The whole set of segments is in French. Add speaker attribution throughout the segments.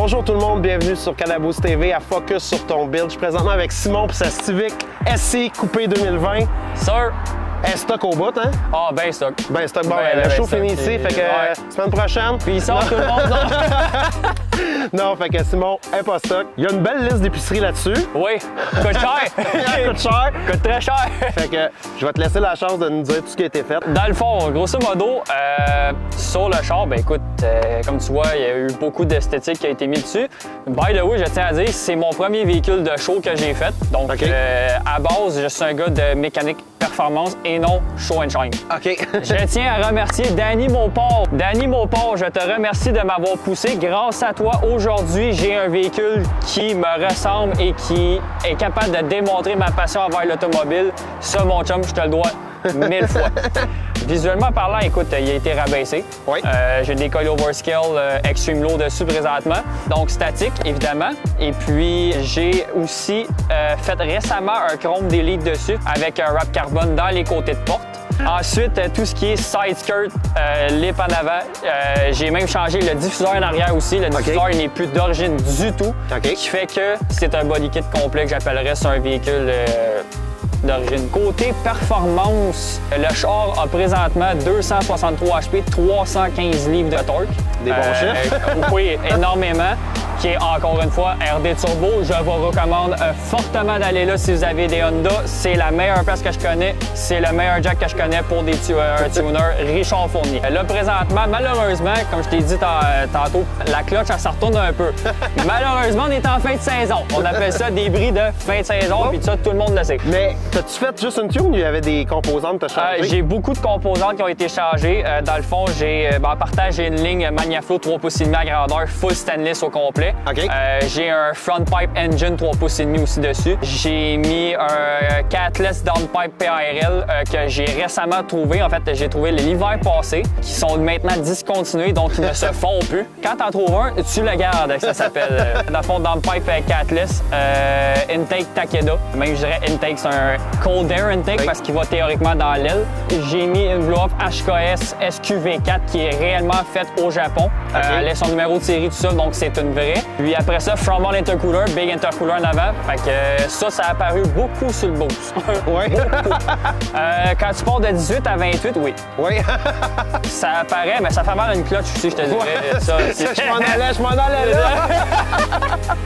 Speaker 1: Bonjour tout le monde, bienvenue sur Canaboost TV à Focus sur ton build. Je suis présentement avec Simon pour sa Civic SI Coupé 2020.
Speaker 2: Sir!
Speaker 1: Stock au bout, hein?
Speaker 2: Ah, ben stock.
Speaker 1: Ben stock, bon, le show finit ici, fait que semaine prochaine.
Speaker 2: Puis il sort tout le monde.
Speaker 1: Non, fait que Simon, est pas stock. Il y a une belle liste d'épicerie là-dessus.
Speaker 2: Oui, coûte cher.
Speaker 1: Coûte cher.
Speaker 2: Coûte très cher.
Speaker 1: Fait que je vais te laisser la chance de nous dire tout ce qui a été fait.
Speaker 2: Dans le fond, grosso modo, sur le char, ben écoute, comme tu vois, il y a eu beaucoup d'esthétique qui a été mis dessus. By the way, je tiens à dire, c'est mon premier véhicule de show que j'ai fait. Donc, à base, je suis un gars de mécanique performance et non show and shine.
Speaker 1: OK.
Speaker 2: Je tiens à remercier Danny Mauport. Danny Mauport, je te remercie de m'avoir poussé. Grâce à toi, aujourd'hui, j'ai un véhicule qui me ressemble et qui est capable de démontrer ma passion envers l'automobile. Ça, mon chum, je te le dois 1000 fois. Visuellement parlant, écoute, il a été rabaissé.
Speaker 1: Oui.
Speaker 2: J'ai des coils overscale Extreme Low dessus présentement. Donc statique, évidemment. Et puis, j'ai aussi fait récemment un chrome d'élite dessus avec un wrap carbone dans les côtés de porte. Ensuite, tout ce qui est side skirt, lip en avant. J'ai même changé le diffuseur en arrière aussi. Le diffuseur n'est plus d'origine du tout. Qui fait que c'est un body kit complet que j'appellerais sur un véhicule d'origine. Côté performance, le char a présentement 263 HP, 315 livres de torque.
Speaker 1: Des bons chiffres.
Speaker 2: Oui, énormément. Qui est encore une fois RD Turbo. Je vous recommande fortement d'aller là si vous avez des Honda. C'est la meilleure place que je connais. C'est le meilleur jack que je connais pour des un tuner Richard Fournier. Là, présentement, malheureusement, comme je t'ai dit tantôt, la clutch, elle se retourne un peu. Malheureusement, on est en fin de saison. On appelle ça des bris de fin de saison, puis ça, tout le monde le sait.
Speaker 1: Mais t'as-tu fait juste une tune ou il y avait des composantes que tu as changées?
Speaker 2: J'ai beaucoup de composantes qui ont été changées. Dans le fond, en partage, j'ai une ligne Magnaflow 3 pouces et demi à grandeur, full stainless au complet. J'ai un front pipe engine 3 pouces et demi aussi dessus. J'ai mis un catless downpipe PRL que j'ai récemment trouvé. En fait, j'ai trouvé l'hiver passé, qui sont maintenant discontinués, donc ils ne se font plus. Quand t'en trouves un, tu le gardes, ça s'appelle. Dans le fond, downpipe catless, intake Takeda. Même je dirais intake, c'est un cold air intake parce qu'il va théoriquement dans l'aile. J'ai mis une blow-up HKS SQV4 qui est réellement faite au Japon. Elle a son numéro de série, tout ça, donc c'est une vraie. Puis après ça, frontboard intercooler, big intercooler en avant. Fait que ça a apparu beaucoup sur le boost.
Speaker 1: Oui.
Speaker 2: Quand tu pars de 18 à 28, oui.
Speaker 1: Oui.
Speaker 2: Ça apparaît, mais ça fait mal à une clutch aussi, je te dirais. Ça,
Speaker 1: je m'en allais là.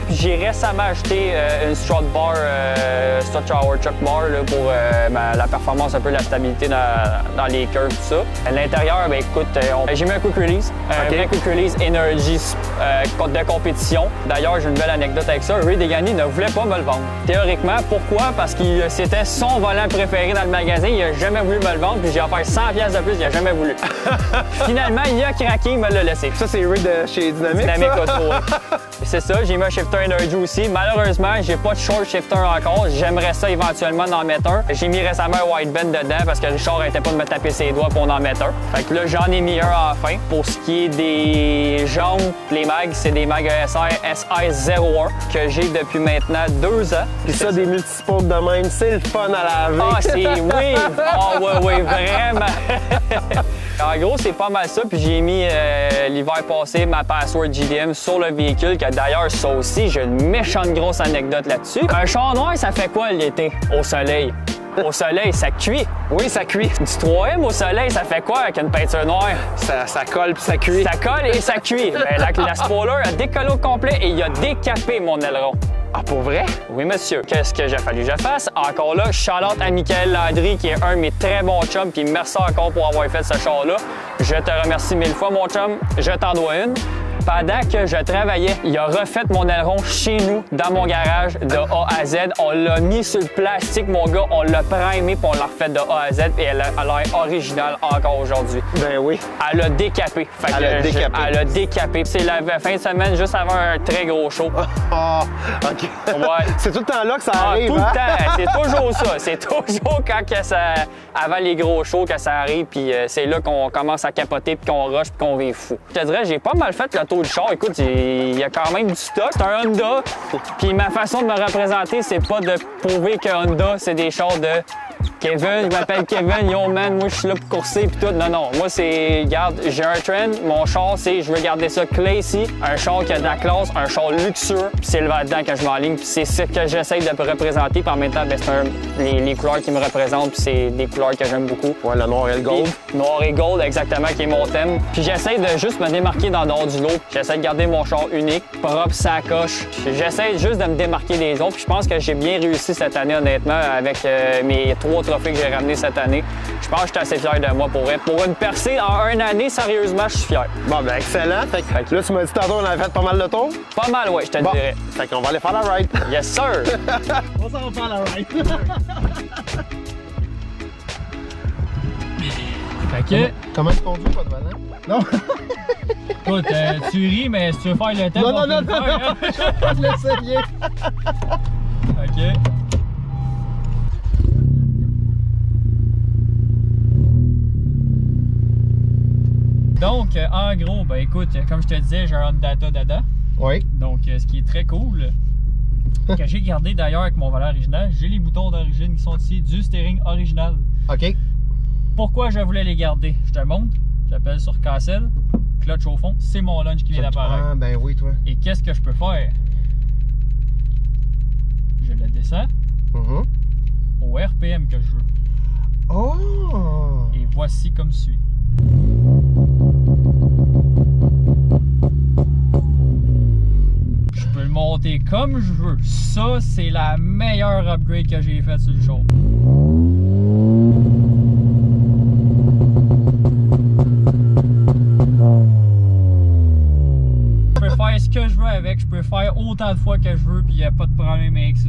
Speaker 2: J'ai récemment acheté une strut bar, strut shower chuck bar là, pour la performance, un peu la stabilité dans les curves, tout ça. À l'intérieur, ben écoute, j'ai mis un quick release. Un quick release Energy de compétition. D'ailleurs, j'ai une belle anecdote avec ça. Ray Degani ne voulait pas me le vendre. Théoriquement, pourquoi? Parce que c'était son volant préféré dans le magasin. Il n'a jamais voulu me le vendre, puis j'ai offert 100$ de plus, il n'a jamais voulu. Finalement, il a craqué, il me l'a laissé.
Speaker 1: Ça, c'est Ray de chez Dynamic.
Speaker 2: Dynamic Auto. C'est ça, j'ai mis un shifter Energy aussi. Malheureusement, j'ai pas de short shifter encore. J'aimerais ça éventuellement d'en mettre un. J'ai mis récemment un wideband dedans parce que Richard n'arrêtait pas de me taper ses doigts pour en mettre un. Fait que là, j'en ai mis un enfin. Pour ce qui est des jambes, les mags, c'est des mags ESR SI01 que j'ai depuis maintenant 2 ans.
Speaker 1: Puis ça, des multispokes de même, c'est le fun à laver.
Speaker 2: Ah, c'est oui! Ah, oui, vraiment! En gros, c'est pas mal ça. Puis j'ai mis l'hiver passé ma Password GDM sur le véhicule, que d'ailleurs, ça aussi, j'ai une méchante grosse anecdote là-dessus. Un char noir, ça fait quoi l'été? Au soleil. Au soleil, ça cuit.
Speaker 1: Oui, ça cuit.
Speaker 2: Du 3M au soleil, ça fait quoi avec une peinture noire?
Speaker 1: Ça colle puis ça cuit.
Speaker 2: Ça colle et ça cuit. Ben, la spoiler a décollé au complet et il a décapé mon aileron.
Speaker 1: Ah, pour vrai?
Speaker 2: Oui, monsieur. Qu'est-ce que j'ai fallu que je fasse? Encore là, shout-out à Michael Landry, qui est un de mes très bons chums, puis merci encore pour avoir fait ce char-là. Je te remercie 1000 fois, mon chum. Je t'en dois une. Pendant que je travaillais, il a refait mon aileron chez nous, dans mon garage, de A à Z. On l'a mis sur le plastique, mon gars. On l'a primé, puis on l'a refait de A à Z. Et elle a l'air originale encore aujourd'hui.
Speaker 1: Ben oui.
Speaker 2: Elle a décapé. Elle a décapé. C'est la fin de semaine, juste avant un très gros show.
Speaker 1: Ah, OK.
Speaker 2: Ouais.
Speaker 1: C'est tout le temps là que ça arrive,
Speaker 2: tout le temps. C'est toujours ça. C'est toujours quand que ça, avant les gros shows que ça arrive, puis c'est là qu'on commence à capoter, puis qu'on rush, puis qu'on vit fou. Je te dirais, j'ai pas mal fait le tour du char. Écoute, il y a quand même du stock. C'est un Honda. Puis ma façon de me représenter, c'est pas de prouver que Honda, c'est des chars de Kevin, je m'appelle Kevin, yo man, moi je suis là pour courser pis tout. Non, non, moi c'est, regarde, j'ai un trend, mon char c'est, je veux garder ça classy, un char qui a de la classe, un char luxueux, pis c'est là-dedans que je m'enligne, pis c'est ce que j'essaie de représenter, pis en même temps, ben, c'est les couleurs qui me représentent, pis c'est des couleurs que j'aime beaucoup.
Speaker 1: Ouais, le noir et le gold.
Speaker 2: Pis, noir et gold, exactement, qui est mon thème. Puis j'essaie de juste me démarquer dans le nord du lot, j'essaie de garder mon char unique, propre, sacoche. J'essaie juste de me démarquer des autres, puis je pense que j'ai bien réussi cette année, honnêtement, avec mes 3 trophées que j'ai ramenés cette année. Je pense que je suis assez fier de moi pour vrai. Pour une percée en une année, sérieusement, je suis fier.
Speaker 1: Bon, ben excellent. Fait que là, tu m'as dit tantôt, on avait fait pas mal de tours.
Speaker 2: Pas mal, ouais, je te dirais.
Speaker 1: Fait qu'on va aller faire la ride.
Speaker 2: Yes, sir!
Speaker 3: On s'en va faire la ride.
Speaker 4: Fait que,
Speaker 3: Comment tu conduis, pas de volant? Non.
Speaker 4: écoute, tu ris, mais si tu veux faire le test,
Speaker 3: Non,
Speaker 4: on
Speaker 3: non,
Speaker 4: peut
Speaker 3: non,
Speaker 4: le faire,
Speaker 3: non,
Speaker 4: hein?
Speaker 3: je vais l'essayer.
Speaker 4: OK. Donc, en gros, ben écoute, comme je te disais, j'ai un Honda Dada.
Speaker 3: Oui.
Speaker 4: Donc, ce qui est très cool, que j'ai gardé d'ailleurs avec mon volant original, j'ai les boutons d'origine qui sont ici du steering original.
Speaker 3: OK.
Speaker 4: Pourquoi je voulais les garder? Je te montre. J'appelle sur Cancel, clutch au fond, c'est mon lunch qui vient d'apparaître.
Speaker 3: Ah, ben oui, toi.
Speaker 4: Et qu'est-ce que je peux faire? Je le descends au RPM que je veux.
Speaker 3: Oh!
Speaker 4: Et voici comme suit. Je peux le monter comme je veux. Ça, c'est la meilleure upgrade que j'ai faite sur le char. Je peux faire ce que je veux avec, je peux faire autant de fois que je veux, puis il n'y a pas de problème avec ça.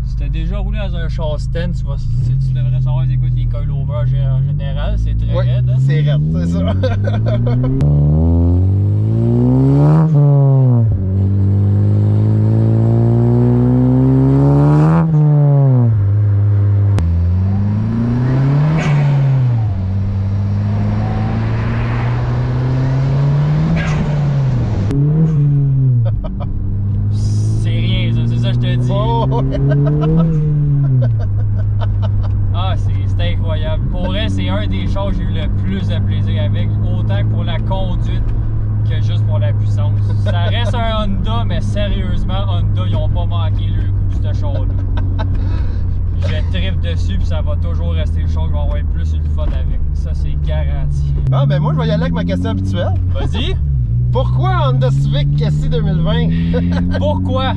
Speaker 4: Si tu as déjà roulé dans un char stand, tu devrais savoir écoute, les coilovers en général, c'est très
Speaker 3: Oui,
Speaker 4: raide. Hein?
Speaker 3: c'est raide, c'est ça.
Speaker 2: C'est rien, ça, c'est ça que je te dis.
Speaker 3: Oh!
Speaker 2: Ah, c'est incroyable. Pour vrai, c'est un des chars que j'ai eu le plus de plaisir avec, autant pour la conduite que juste pour la puissance. Ça reste un Honda, mais sérieusement, Honda, ils n'ont pas manqué le coup de ce char-là. Je tripe dessus, puis ça va toujours rester le char que je vais avoir plus une fun avec. Ça, c'est garanti.
Speaker 3: Ah, ben moi, je vais y aller avec ma question habituelle.
Speaker 2: Vas-y.
Speaker 3: Pourquoi Honda Civic SI 2020?
Speaker 2: Pourquoi?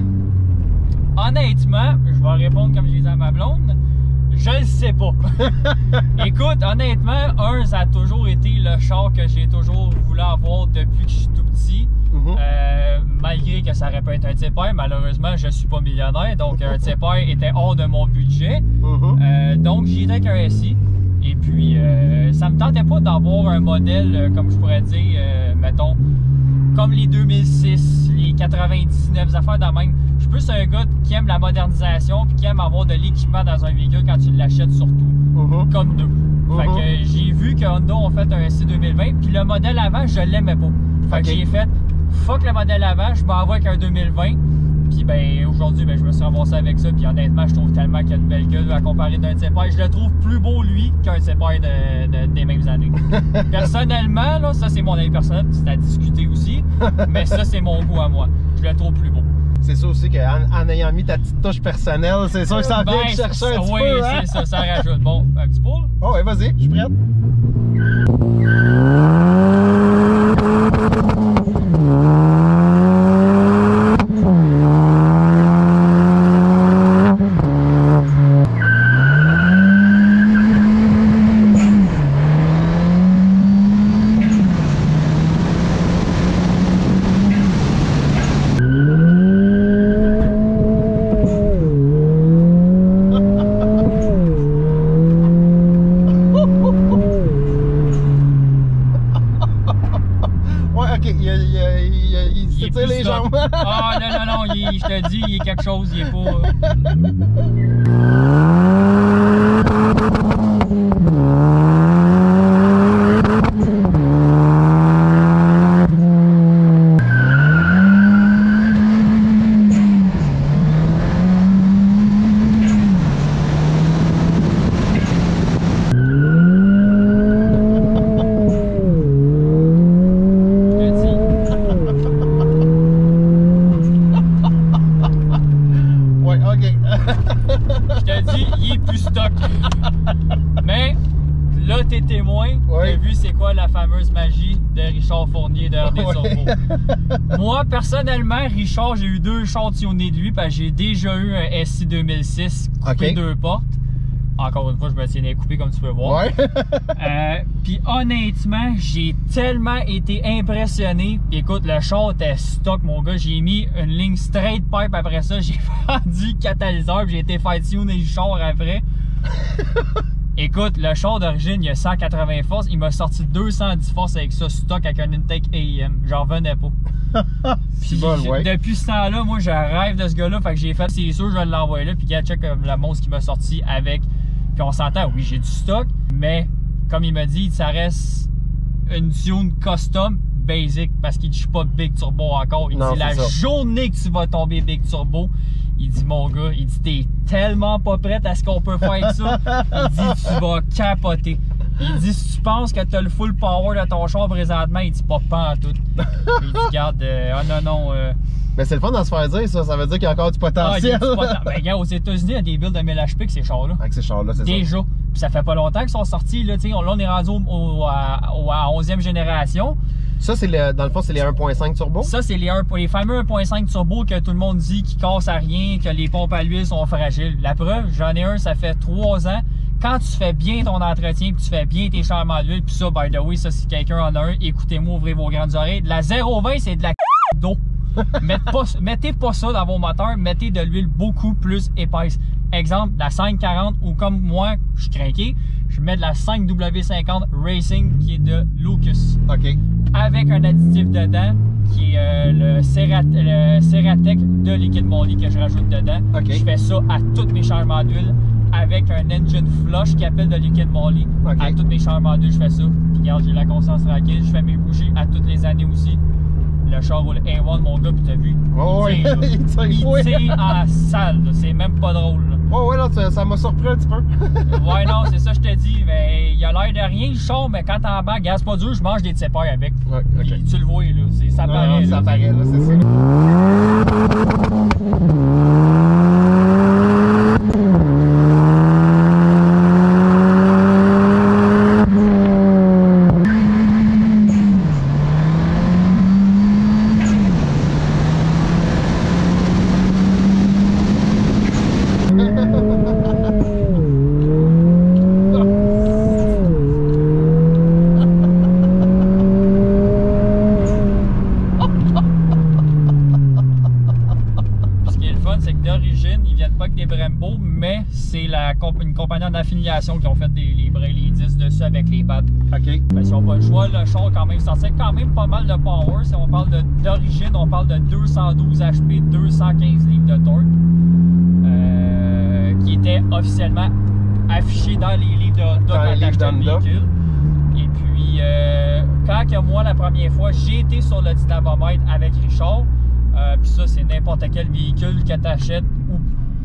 Speaker 2: Honnêtement, je vais répondre comme je disais à ma blonde, je le sais pas. Écoute, honnêtement, ça a toujours été le char que j'ai toujours voulu avoir depuis que je suis tout petit. Malgré que ça aurait pu être un Tipper, malheureusement, je suis pas millionnaire, donc un Tipper était hors de mon budget. Donc, j'y étais avec un SI. Et puis, ça me tentait pas d'avoir un modèle, comme je pourrais dire, mettons, comme les 2006, les 99 affaires de même. Je suis plus un gars qui aime la modernisation puis qui aime avoir de l'équipement dans un véhicule quand tu l'achètes surtout, comme nous. Fait que j'ai vu que Honda ont fait un SI 2020 puis le modèle avant, je l'aimais pas. Fait que j'ai fait, fuck le modèle avant, je m'en vais avec un 2020. Puis ben aujourd'hui, ben, je me suis ramassé avec ça. Puis honnêtement, je trouve tellement qu'il a une belle gueule à comparer d'un Tipper. Je le trouve plus beau lui qu'un Tipper des mêmes années. Personnellement, là, ça c'est mon avis personnel, c'est à discuter aussi. Mais ça c'est mon goût à moi. Je le trouve plus beau.
Speaker 3: C'est ça aussi qu'en ayant mis ta petite touche personnelle, c'est sûr que ça vient chercher un petit peu.
Speaker 2: Oui,
Speaker 3: hein?
Speaker 2: c'est ça, ça rajoute. Bon, un petit pull?
Speaker 3: Oh ouais, vas-y, je suis prête. ok, il s'étire les
Speaker 4: stock.
Speaker 3: jambes.
Speaker 4: Ah non, je te dis, il est quelque chose, il est pas... Mais là, t'es témoin, t'as vu c'est quoi la fameuse magie de Richard Fournier de RD Turbo. Moi, personnellement, Richard, j'ai eu 2 échantillonnés de lui parce que j'ai déjà eu un SI 2006 coupé 2 portes. Encore une fois, je me tiens à couper comme tu peux voir. Puis honnêtement, j'ai tellement été impressionné. Puis écoute, le char était stock, mon gars. J'ai mis une ligne straight pipe après ça. J'ai vendu catalyseur. J'ai été faire tuner le char après. Écoute, le char d'origine, il y a 180 forces. Il m'a sorti 210 forces avec ça, stock avec un intake AEM. J'en revenais pas. Puis, depuis ce temps-là, moi, je rêve de ce gars-là. Fait que j'ai fait, c'est sûr, je vais l'envoyer là. Puis, gars, check la monstre qui m'a sorti avec. Puis, on s'entend, oui, j'ai du stock. Mais, comme il m'a dit, ça reste une tune custom basic. Parce qu'il dit, je suis pas Big Turbo encore. Il dit, la journée que tu vas tomber Big Turbo, il dit, mon gars, il dit, t'es tellement pas prête à ce qu'on peut faire avec ça. Il dit, tu vas capoter. Il dit, si tu penses que t'as le full power de ton char présentement, il dit, pas en tout. Il dit, regarde, non.
Speaker 3: Mais c'est le fun d'en se faire dire, ça. Ça veut dire qu'il y a encore du potentiel.
Speaker 4: Ben, regarde, aux États-Unis, il y a des builds de 1000 HP avec ces chars-là.
Speaker 3: Avec ces chars-là, c'est ça.
Speaker 4: Déjà. Puis ça fait pas longtemps qu'ils sont sortis. Là, là on est rendu à 11e génération.
Speaker 3: Ça, c'est dans le fond, c'est les 1.5 turbo?
Speaker 4: Ça, c'est les fameux 1.5 turbo que tout le monde dit qui cassent à rien, que les pompes à l'huile sont fragiles. La preuve, j'en ai un, ça fait 3 ans. Quand tu fais bien ton entretien, puis tu fais bien tes changements d'huile, puis ça, by the way, ça, si quelqu'un en a un, écoutez-moi, ouvrez vos grandes oreilles. De la 0,20, c'est de la d'eau. Mettez pas ça dans vos moteurs, mettez de l'huile beaucoup plus épaisse. Exemple, la 540 ou comme moi, je suis craqué, je mets de la 5W50 Racing qui est de Lucas.
Speaker 3: OK.
Speaker 4: Avec un additif dedans qui est le Ceratec de Liquid Moly que je rajoute dedans.
Speaker 3: Okay.
Speaker 4: Je fais ça à tous mes changements d'huile avec un engine flush qui appelle de Liquid Moly. À tous mes changements d'huile, je fais ça. Puis regarde, j'ai la conscience tranquille. Je fais mes bougies à toutes les années aussi. Le char roule A1, mon gars, puis t'as vu? Il tire en salle. C'est même pas drôle.
Speaker 3: Ouais, là, ça m'a surpris un petit peu.
Speaker 4: Ouais, non, c'est ça, je te dis. Mais il a l'air de rien, le char, mais quand t'es en bas, gaz pas dur, je mange des tsepers avec.
Speaker 3: Ouais, OK.
Speaker 4: Tu le vois, là. Ça paraît.
Speaker 3: Ça paraît, là, c'est ça.
Speaker 4: Une compagnie en affiliation qui ont fait les disques dessus avec les pads.
Speaker 3: OK.
Speaker 4: Ben, si on n'a pas le choix, le char quand même sortait quand même pas mal de power. Si on parle d'origine, on parle de 212 HP, 215 livres de torque. Qui était officiellement affiché dans les livres de quand t'achetais le véhicule. Et puis, quand que moi, la première fois, j'ai été sur le dynamomètre avec Richard, puis ça, c'est n'importe quel véhicule que tu achètes, ou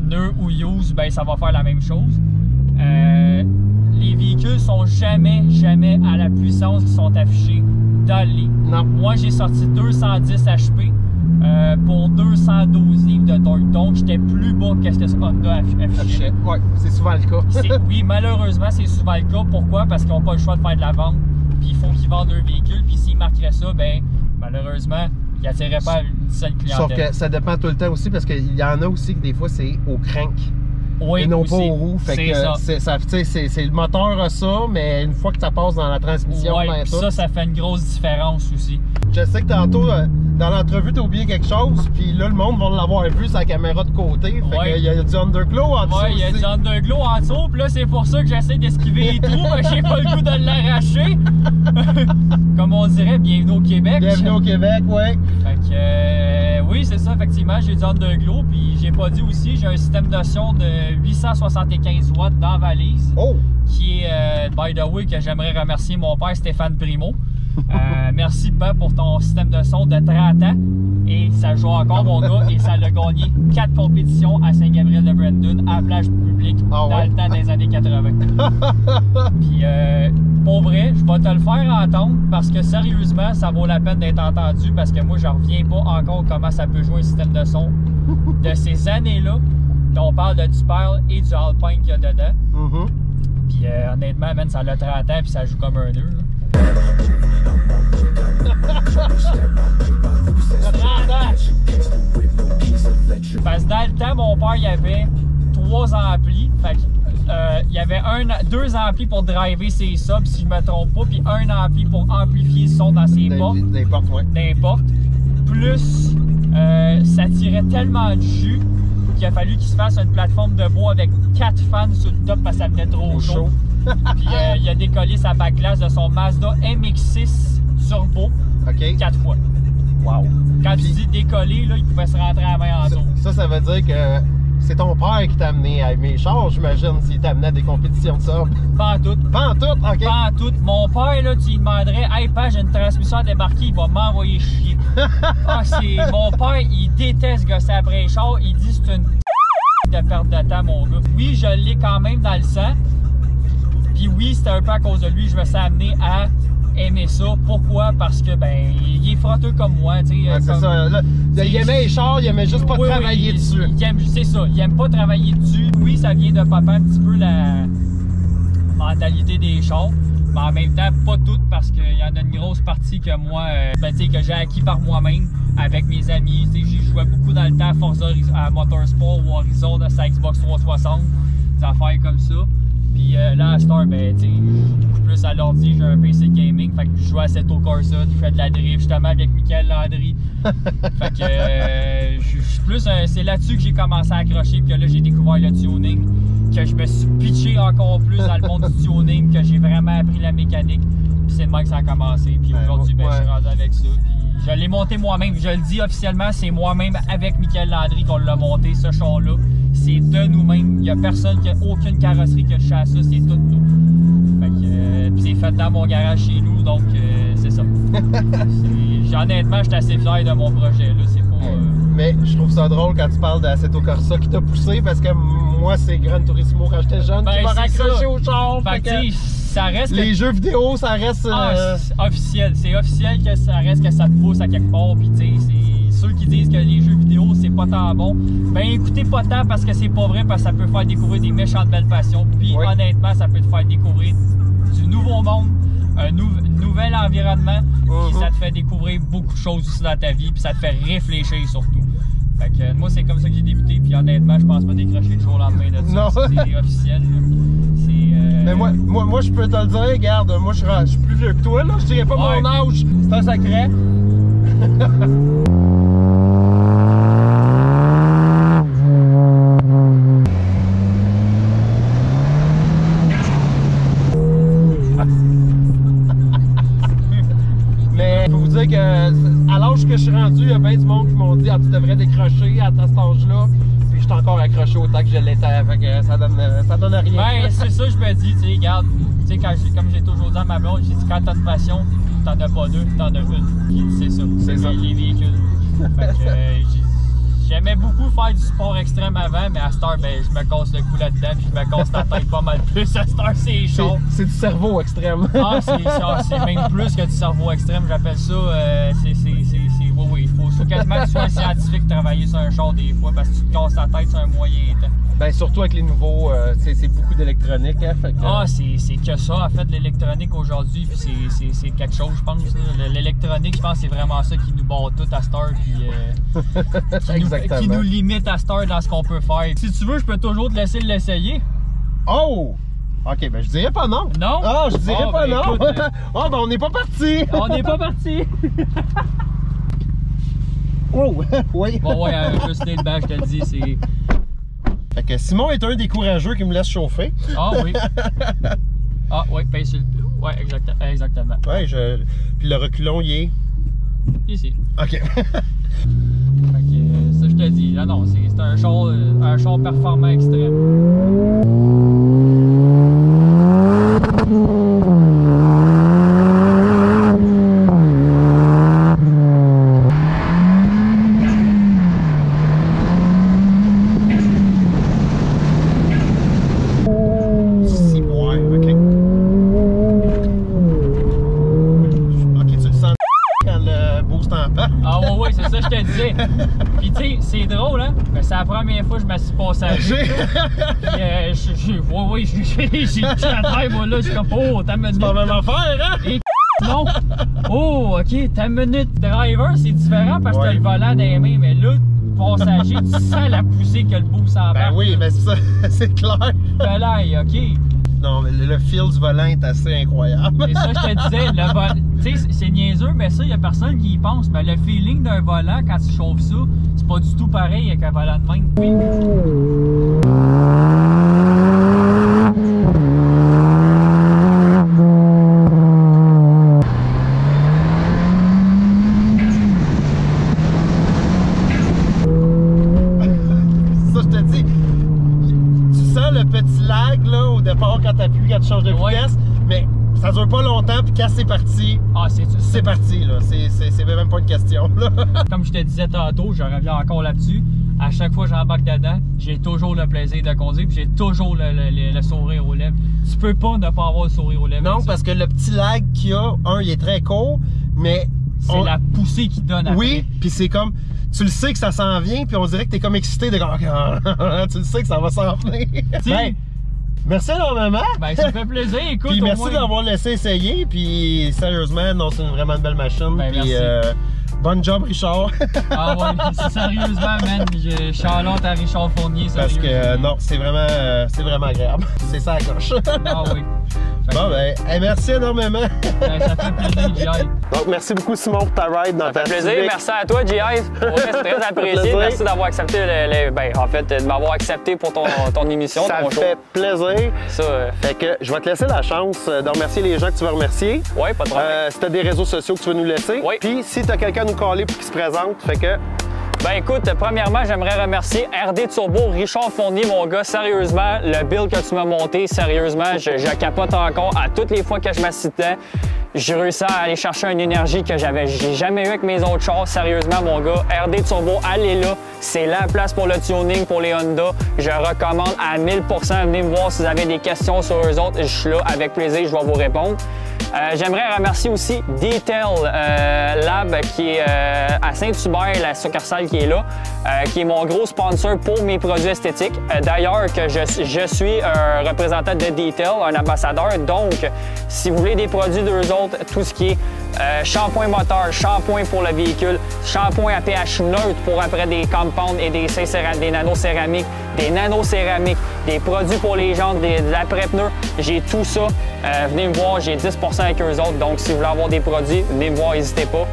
Speaker 4: neuf ou use, ben ça va faire la même chose. Les véhicules sont jamais à la puissance qui sont affichés dans le livre.
Speaker 3: Non.
Speaker 4: Moi, j'ai sorti 210 HP pour 212 livres de torque. Donc, j'étais plus bas que ce que Honda affichait.
Speaker 3: Oui, c'est souvent le cas.
Speaker 4: Oui, malheureusement, c'est souvent le cas. Pourquoi? Parce qu'ils n'ont pas le choix de faire de la vente. Puis, il faut qu'ils vendent leur véhicule. Puis, s'ils marqueraient ça, ben malheureusement, ils n'attiraient pas une seule clientèle.
Speaker 3: Sauf que ça dépend tout le temps aussi parce qu'il y en a aussi que des fois, c'est au crank.
Speaker 4: Oui,
Speaker 3: et non
Speaker 4: aussi.
Speaker 3: pas aux roues. Fait que c'est le moteur a ça, mais une fois que ça passe dans la transmission,
Speaker 4: ouais,
Speaker 3: dans tout,
Speaker 4: ça fait une grosse différence aussi.
Speaker 3: Je sais que tantôt, dans l'entrevue, t'as oublié quelque chose, puis là, le monde va l'avoir vu sa caméra de côté. Fait
Speaker 4: ouais.
Speaker 3: qu'il y a du underglow en dessous.
Speaker 4: Ouais, il y a du underglow en dessous, puis là, c'est pour ça que j'essaie d'esquiver les trous, mais j'ai pas le goût de l'arracher. Comme on dirait, bienvenue au Québec.
Speaker 3: Bienvenue au Québec, ouais.
Speaker 4: Fait que, oui, c'est ça, effectivement, j'ai du underglow, puis j'ai pas dit aussi, j'ai un système de son de 875 watts dans la valise.
Speaker 3: Oh!
Speaker 4: Qui est, by the way, que j'aimerais remercier mon père Stéphane Primo. Merci, Ben, pour ton système de son de 30 ans. Et ça joue encore, mon gars, et ça l'a gagné 4 compétitions à Saint-Gabriel-de-Brandon à la plage publique dans le temps des années 80. Puis, pour vrai, je vais te le faire entendre parce que sérieusement, ça vaut la peine d'être entendu parce que moi, je reviens pas encore comment ça peut jouer un système de son de ces années-là. On parle de du Pearl et du Alpine qu'il y a dedans. Puis, honnêtement, man, ça a 30 ans puis ça joue comme un nœud. Parce que dans le temps, mon père, il avait 3 amplis. Fait que, il y avait 2 amplis pour driver ses subs, si je me trompe pas, puis 1 ampli pour amplifier le son dans ses portes. N'importe. Plus, ça tirait tellement de jus qu'il a fallu qu'il se fasse une plateforme de bois avec 4 fans sur le top parce que ça venait trop chaud. Puis il a décollé sa backlash de son Mazda MX-6 Turbo 4 fois.
Speaker 3: Wow!
Speaker 4: Quand tu dis décoller, là, il pouvait se rentrer à la main en zone.
Speaker 3: Ça veut dire que c'est ton père qui t'a amené à aimer les chars, j'imagine, s'il t'a amené à des compétitions de ça.
Speaker 4: Pas en tout.
Speaker 3: Pas en tout? OK.
Speaker 4: Pas en tout. Mon père, là, tu lui demanderais, hey, père, j'ai une transmission à débarquer, il va m'envoyer chier. Mon père, il déteste gosser après les chars. Il dit c'est une de perte de temps, mon gars. Oui, je l'ai quand même dans le sang. Puis oui, c'était un peu à cause de lui, je me suis amené à aimer ça. Pourquoi? Parce que, ben, il est frotteux comme moi, tu sais.
Speaker 3: Ouais, c'est ça. Là, il aimait les chars, il aimait juste pas travailler dessus.
Speaker 4: C'est ça, il aime pas travailler dessus. Oui, ça vient de papa un petit peu la mentalité des chars. Mais en même temps, pas toutes, parce qu'il y en a une grosse partie que moi, que j'ai acquis par moi-même avec mes amis. J'ai joué beaucoup dans le temps à Forza Motorsport ou Horizon, à sa Xbox 360, des affaires comme ça. Puis là, à Star, ben, tu sais, je joue beaucoup plus à l'ordi, j'ai un PC gaming, fait que je joue à Assetto Corsa, je fais de la drift justement avec Michael Landry. Fait que je suis plus, c'est là-dessus que j'ai commencé à accrocher, puis que là, j'ai découvert le tuning, que je me suis pitché encore plus dans le monde du tuning, que j'ai vraiment appris la mécanique, puis c'est de même que ça a commencé, puis aujourd'hui, ben, je suis rendu avec ça, puis je l'ai monté moi-même, je le dis officiellement, c'est moi-même avec Michael Landry qu'on l'a monté, ce char-là. C'est de nous-mêmes. Il n'y a personne qui a aucune carrosserie qui a touché à ça, c'est tout nous. Fait que, puis c'est fait dans mon garage chez nous, donc c'est ça. Honnêtement, je suis assez fier de mon projet. Là. C'est pas,
Speaker 3: Mais je trouve ça drôle quand tu parles d'Assetto Corsa qui t'a poussé, parce que moi, c'est Gran Turismo quand j'étais jeune qui m'a raccroché au char.
Speaker 4: Fait que ça reste
Speaker 3: les jeux vidéo, ça reste...
Speaker 4: officiel. C'est officiel que ça reste que ça te pousse à quelque part. Puis tu sais, ceux qui disent que les jeux vidéo, c'est pas tant bon, ben écoutez pas tant parce que c'est pas vrai, parce que ça peut faire découvrir des méchantes belles passions. Puis honnêtement, ça peut te faire découvrir du nouveau monde, un nouvel environnement, puis ça te fait découvrir beaucoup de choses aussi dans ta vie, puis ça te fait réfléchir surtout. Fait que moi, c'est comme ça que j'ai débuté, puis honnêtement, je pense pas décrocher le jour au lendemain de ça. C'est officiel.
Speaker 3: Mais moi, je peux te le dire, regarde, moi, je suis plus vieux que toi, là. Je dirais pas mon âge.
Speaker 4: C'est un secret.
Speaker 3: Mais je peux vous dire que à l'âge que je suis rendu, il y a bien du monde qui m'ont dit tu devrais décrocher à cet âge-là. Puis je suis encore accroché autant que je l'étais. Fait que ça donne rien.
Speaker 4: Ben, c'est ça, je me dis, tu sais, regarde, tu sais, comme j'ai toujours dit à ma blonde, j'ai dit quand t'as une passion, t'en as pas deux, t'en as une. C'est ça, c'est les véhicules. Fait que j'aimais beaucoup faire du sport extrême avant, mais à cette heure, ben, je me casse le cou là-dedans, puis je me casse la tête pas mal plus. À cette heure, c'est chaud.
Speaker 3: C'est du cerveau extrême.
Speaker 4: C'est même plus que du cerveau extrême, j'appelle ça. Oui, il faut quasiment que tu sois un scientifique travailler sur un char des fois, parce que tu te casses la tête sur un moyen temps.
Speaker 3: Ben, surtout avec les nouveaux, c'est beaucoup d'électronique. Hein,
Speaker 4: Ah, c'est que ça, en fait, l'électronique aujourd'hui, puis c'est quelque chose, je pense. L'électronique, je pense que c'est vraiment ça qui nous bat tout à cette heure, puis qui nous limite à cette heure dans ce qu'on peut faire. Si tu veux, je peux toujours te laisser l'essayer.
Speaker 3: Oh! Ok, ben je dirais pas non.
Speaker 4: Non?
Speaker 3: Ah, je dirais pas non.
Speaker 4: Écoute,
Speaker 3: oh, ben on n'est pas parti.
Speaker 4: On n'est pas parti.
Speaker 3: Oh, oui.
Speaker 4: Bon, ouais, juste le badge, je te le dis, c'est...
Speaker 3: Fait que Simon est un des courageux qui me laisse chauffer.
Speaker 4: Ah oui. Ah oui, paye sur le... Ouais, exactement.
Speaker 3: Ouais, puis le reculon, il est...
Speaker 4: Ici.
Speaker 3: Ok.
Speaker 4: Fait que, ça, je te dis, non, c'est un char performant extrême. Puis tu sais, c'est drôle, hein? Mais c'est la première fois que je m'assis passager. Oui, j'ai le drive, moi, là, je suis comme, oh, t'as minute.
Speaker 3: C'est pas la même affaire, hein?
Speaker 4: Et non! Oh, ok, ta minute driver, c'est différent parce que t'as le volant dans les mains, mais là, passager, tu sens la poussée que le boost s'en
Speaker 3: Ben oui, mais ça, c'est clair.
Speaker 4: Volaille, ok.
Speaker 3: Non, mais le feel du volant est assez incroyable.
Speaker 4: C'est ça, je te disais, le volant, tu sais, c'est niaiseux, mais ça, il n'y a personne qui y pense. Mais le feeling d'un volant, quand tu chauffes ça, c'est pas du tout pareil avec un volant de même.
Speaker 3: Ça, je te dis, tu sens le petit lag, là, au départ, quand tu changes de vitesse, mais ça dure pas longtemps, puis quand c'est parti, c'est parti, là. C'est même pas une question, là.
Speaker 4: Comme je te disais tantôt, je reviens encore là-dessus. À chaque fois que j'embarque dedans, j'ai toujours le plaisir de conduire, puis j'ai toujours le sourire aux lèvres. Tu peux pas ne pas avoir le sourire aux lèvres.
Speaker 3: Non, parce que le petit lag qu'il y a, il est très court, mais...
Speaker 4: C'est la poussée qui donne après.
Speaker 3: Oui, puis c'est comme... Tu le sais que ça s'en vient, puis on dirait que t'es comme excité de... tu le sais que ça va s'en venir. Ben, merci énormément.
Speaker 4: Ben, ça me fait plaisir. Écoute,
Speaker 3: puis merci d'avoir laissé essayer. Puis sérieusement, non, c'est vraiment une belle machine.
Speaker 4: Ben,
Speaker 3: puis bonne job, Richard.
Speaker 4: Ah ouais, sérieusement, man. Charlotte à Richard Fournier.
Speaker 3: Parce que non, c'est vraiment agréable. C'est ça la coche.
Speaker 4: Ah oui.
Speaker 3: Bon, ben, merci énormément.
Speaker 4: Ben, ça fait plaisir, G.I.
Speaker 1: Donc, merci beaucoup, Simon, pour ta ride dans ta
Speaker 2: plaisir. Merci à toi, G.I. C'est très apprécié. Merci d'avoir accepté, de m'avoir accepté pour ton émission.
Speaker 1: Ça fait plaisir. Fait que je vais te laisser la chance de remercier les gens que tu veux remercier.
Speaker 2: Oui, pas de problème.
Speaker 1: Si tu as des réseaux sociaux que tu veux nous laisser.
Speaker 2: Oui.
Speaker 1: Puis, si tu as quelqu'un à nous caller pour qu'il se présente, fait que...
Speaker 2: Ben écoute, premièrement, j'aimerais remercier RD Turbo, Richard Fournier, mon gars, sérieusement, le build que tu m'as monté, sérieusement, je capote encore à toutes les fois que je m'assis dedans. J'ai réussi à aller chercher une énergie que j'ai jamais eu avec mes autres chars, sérieusement, mon gars. RD Turbo, allez là, c'est la place pour le tuning, pour les Honda. Je recommande à 1000%, venez me voir si vous avez des questions sur eux autres, je suis là, avec plaisir, je vais vous répondre. J'aimerais remercier aussi Detail Lab qui est à Saint-Hubert, la succursale qui est là, qui est mon gros sponsor pour mes produits esthétiques. D'ailleurs, que je suis un représentant de Detail, un ambassadeur. Donc, si vous voulez des produits d'eux autres, tout ce qui est shampoing moteur, shampoing pour le véhicule, shampoing à pH neutre pour après des compounds et des nanocéramiques, des produits pour les jantes, des après-pneus, j'ai tout ça. Venez me voir, j'ai 10% avec eux autres, donc si vous voulez avoir des produits, venez me voir, n'hésitez pas.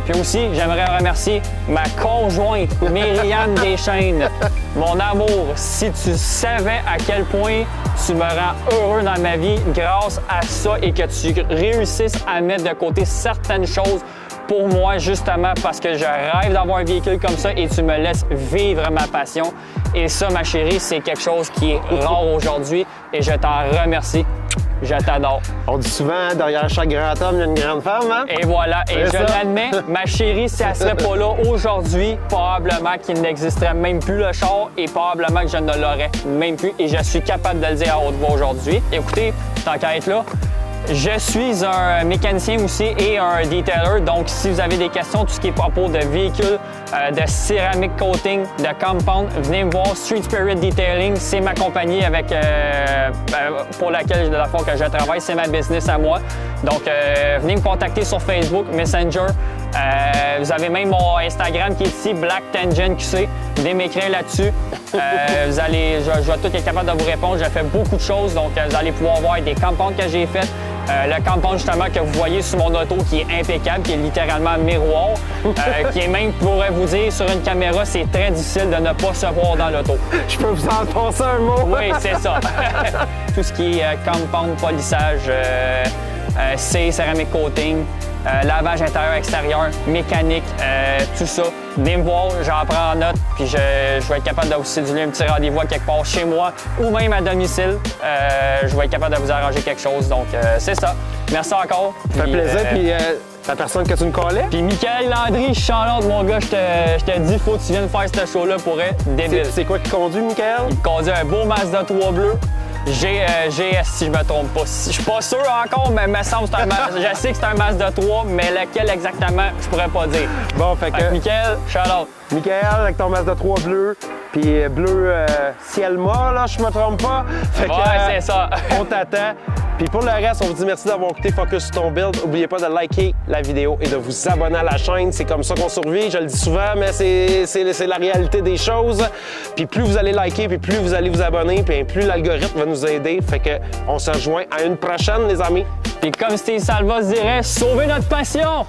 Speaker 2: Puis aussi, j'aimerais remercier ma conjointe, Myriam Deschênes. Mon amour, si tu savais à quel point tu me rends heureux dans ma vie grâce à ça et que tu réussisses à mettre de côté certaines choses pour moi, justement, parce que je rêve d'avoir un véhicule comme ça et tu me laisses vivre ma passion. Et ça, ma chérie, c'est quelque chose qui est rare aujourd'hui et je t'en remercie. Je t'adore.
Speaker 1: On dit souvent, derrière chaque grand homme, il y a une grande femme, hein?
Speaker 2: Et voilà, et je l'admets, ma chérie, si elle serait pas là aujourd'hui, probablement qu'il n'existerait même plus le char et probablement que je ne l'aurais même plus. Et je suis capable de le dire à haute voix aujourd'hui. Écoutez, tant qu'à être là, Je suis un mécanicien aussi et un detailer. Donc, si vous avez des questions, tout ce qui est propos de véhicules, de céramique coating, de compound, venez me voir. Street Spirit Detailing, c'est ma compagnie avec, pour laquelle, de la fois que je travaille, c'est ma business à moi. Donc, venez me contacter sur Facebook, Messenger. Vous avez même mon Instagram qui est ici, Black Tangent QC. Venez m'écrire là-dessus. Je vais tout être capable de vous répondre. J'ai fait beaucoup de choses, donc vous allez pouvoir voir des compounds que j'ai fait. Le compound justement que vous voyez sur mon auto qui est impeccable, qui est littéralement miroir, qui est même, je pourrais vous dire, sur une caméra, c'est très difficile de ne pas se voir dans l'auto.
Speaker 1: Je peux vous en passer un mot?
Speaker 2: Oui, c'est ça. Tout ce qui est compound, polissage, céramique coating, lavage intérieur-extérieur, mécanique, tout ça. Venez me voir, j'en prends en note, puis je vais être capable de vous séduire un petit rendez-vous à quelque part chez moi ou même à domicile. Je vais être capable de vous arranger quelque chose, donc c'est ça. Merci encore.
Speaker 1: Ça fait plaisir, puis la personne que tu me collais?
Speaker 2: Puis Michael Landry, Charlotte, mon gars, je te dis, faut que tu viennes faire ce show-là pour être débile.
Speaker 1: C'est quoi qui conduit, Michael?
Speaker 2: Il conduit un beau Mazda 3 bleu. GS, si je me trompe pas. Je suis pas sûr encore, mais me semble que c'est un Mazda. Je sais que c'est un Mazda 3, mais lequel exactement, je pourrais pas dire.
Speaker 1: Bon, fait que
Speaker 2: Michael, shout-out.
Speaker 1: Michael, avec ton Mazda 3 bleu, puis bleu Cielma, là, je me trompe pas. Fait
Speaker 2: ouais, c'est ça.
Speaker 1: On t'attend. Puis pour le reste, on vous dit merci d'avoir écouté Focus sur ton build. N'oubliez pas de liker la vidéo et de vous abonner à la chaîne. C'est comme ça qu'on survit. Je le dis souvent, mais c'est la réalité des choses. Puis plus vous allez liker, puis plus vous allez vous abonner, puis plus l'algorithme va nous aider. Fait que on se rejoint à une prochaine, les amis.
Speaker 2: Puis comme Steve Salva se dirait, sauvez notre passion!